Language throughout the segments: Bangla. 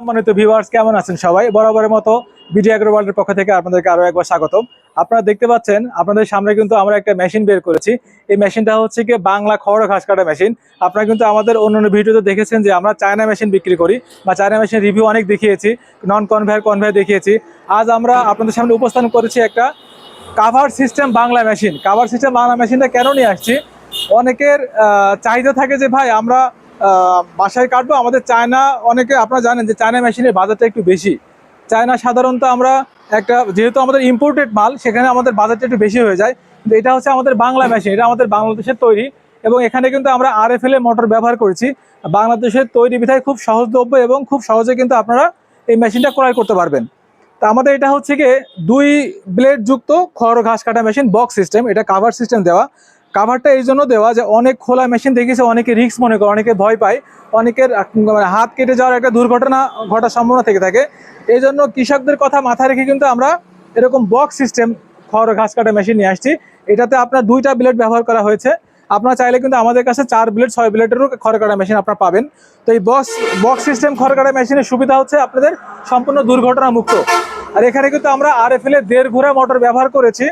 সম্মানিত ভিউয়ার্স, কেমন আছেন সবাই? বরাবরের মতো বিডি এগ্রো ওয়ার্ল্ডের পক্ষ থেকে আপনাদেরকে আরো একবার স্বাগতম। আপনারা দেখতে পাচ্ছেন আপনাদের সামনে কিন্তু আমরা একটা মেশিন বের করেছি। এই মেশিনটা হচ্ছে কি বাংলা খড় ঘাস কাটা মেশিন। আপনারা কিন্তু আমাদের অন্যান্য ভিডিওতে দেখেছেন যে আমরা চায়না মেশিন বিক্রি করি বা চায়না মেশিন রিভিউ অনেক দেখিয়েছি, নন কনভেয়ার দেখিয়েছি। আজ আমরা আপনাদের সামনে উপস্থাপন করেছি একটা cover system Bangla machine. Cover system Bangla মেশিনটা কেন নিয়ে আসছি, অনেকের চাহিদা থাকে যে ভাই আমরা বাসায় কাটবো, আমাদের চায়না, অনেকে আপনারা জানেন যে চায়না মেশিনের বাজারটা একটু বেশি। চায়না সাধারণত আমরা একটা, যেহেতু আমাদের ইম্পোর্টেড মাল, সেখানে আমাদের বাজারটা একটু বেশি হয়ে যায়। কিন্তু এটা হচ্ছে আমাদের বাংলা মেশিন, এটা আমাদের বাংলাদেশের তৈরি এবং এখানে কিন্তু আমরা RFL মোটর ব্যবহার করেছি। বাংলাদেশের তৈরি বিধায় খুব সহজলভ্য এবং খুব সহজে কিন্তু আপনারা এই মেশিনটা ক্রয় করতে পারবেন। তা আমাদের এটা হচ্ছে গিয়ে 2 ব্লেড যুক্ত খড় ঘাস কাটা মেশিন, বক্স সিস্টেম। এটা কাভার সিস্টেম দেওয়া। কাভারটা এই জন্য দেওয়া যে অনেক খোলা মেশিন দেখেছে, অনেকে রিস্ক মনে করে, অনেকে ভয় পায়, অনেকের হাত কেটে যাওয়ার একটা দুর্ঘটনা ঘটার সম্ভাবনা থেকে থাকে। এই জন্য কৃষকদের কথা মাথায় রেখে কিন্তু আমরা এরকম বক্স সিস্টেম খড় ঘাস কাটা মেশিন নিয়ে আসছি। এটাতে আপনার 2টা ব্লেড ব্যবহার করা হয়েছে। আপনারা চাইলে কিন্তু আমাদের কাছে 4 ব্লেড 6 ব্লেডেরও খড় কাটা মেশিন আপনারা পাবেন। তো এই বক্স সিস্টেম খড় কাটা মেশিনের সুবিধা হচ্ছে আপনাদের সম্পূর্ণ দুর্ঘটনা মুক্ত। আর এখানে কিন্তু আমরা RFL 1.5 ঘোড়া মোটর ব্যবহার করেছি।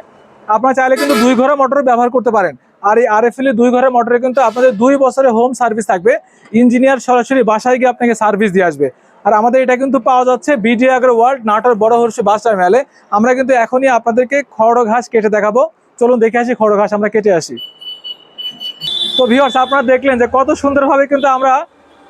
আপনারা চাইলে কিন্তু 2 ঘোড়া মোটর ব্যবহার করতে পারেন। আর এই RFL 2 ঘোড়া মোটরে কিন্তু আপনাদের 2 বছরের হোম সার্ভিস থাকবে। ইঞ্জিনিয়ার সরাসরি বাসায় গিয়ে আপনাকে সার্ভিস দিয়ে আসবে। আর আমাদের এটা কিন্তু পাওয়া যাচ্ছে বিডি এগ্রো ওয়ার্ল্ড, নাটোর বড় হর্ষ বাস টার্মিনালে। আমরা কিন্তু এখনই আপনাদেরকে খড় ঘাস কেটে দেখাবো। চলুন দেখে আসি খড় ঘাস আমরা কেটে আসি। তো ভিউয়ার্স, আপনারা দেখলেন যে কত সুন্দরভাবে কিন্তু আমরা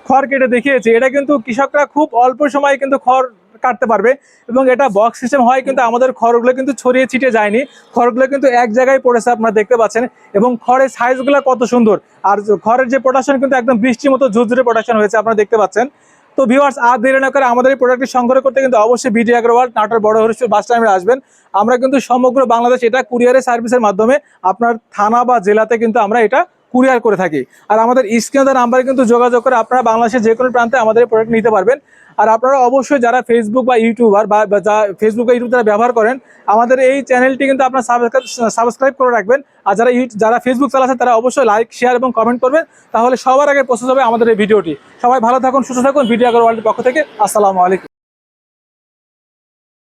খড় কেটে দেখিয়েছি। এটা কিন্তু কৃষকরা খুব অল্প সময়ে কিন্তু খড় কাটতে পারবে এবং এটা বক্স সিস্টেম হয় কিন্তু আমাদের খড়গুলো কিন্তু ছড়িয়ে ছিটিয়ে যায়নি, খড়গুলো কিন্তু এক জায়গায় পড়েছে, আপনারা দেখতে পাচ্ছেন। এবং খড়ের সাইজগুলো কত সুন্দর, আর খড়ের যে প্রোডাকশন কিন্তু একদম বৃষ্টির মতো ঝুরঝুরে প্রোডাকশন হয়েছে, আপনারা দেখতে পাচ্ছেন। তো ভিউয়ার্স, আর দেরি না করে আমাদের এই প্রোডাক্টটি সংগ্রহ করতে কিন্তু অবশ্যই বিডি এগ্রো ওয়ার্ল্ড, নাটোর বড় হরিশপুর বাস টার্মিনালে আসবেন। আমরা কিন্তু সমগ্র বাংলাদেশ এটা কুরিয়ারের সার্ভিসের মাধ্যমে আপনার থানা বা জেলাতে কিন্তু আমরা এটা কুরিয়ার করে থাকি। আর আমাদের স্ক্রিনে দেওয়া নাম্বারে কিন্তু যোগাযোগ করে আপনারা বাংলাদেশের যে কোনো প্রান্তে আমাদের এই প্রোডাক্ট নিতে পারবেন। আর আপনারা অবশ্যই যারা ফেসবুক বা ইউটিউবার বা যা ফেসবুক বা ইউটিউব যারা ব্যবহার করেন, আমাদের এই চ্যানেলটি কিন্তু আপনারা সাবস্ক্রাইব করে রাখবেন। আর যারা ফেসবুক চালাচ্ছেন তারা অবশ্যই লাইক, শেয়ার এবং কমেন্ট করবেন, তাহলে সবার আগে পৌঁছে যাবে আমাদের এই ভিডিওটি। সবাই ভালো থাকুন, সুস্থ থাকুন। বিডি এগ্রো ওয়ার্ল্ডের পক্ষ থেকে আসসালামু আলাইকুম।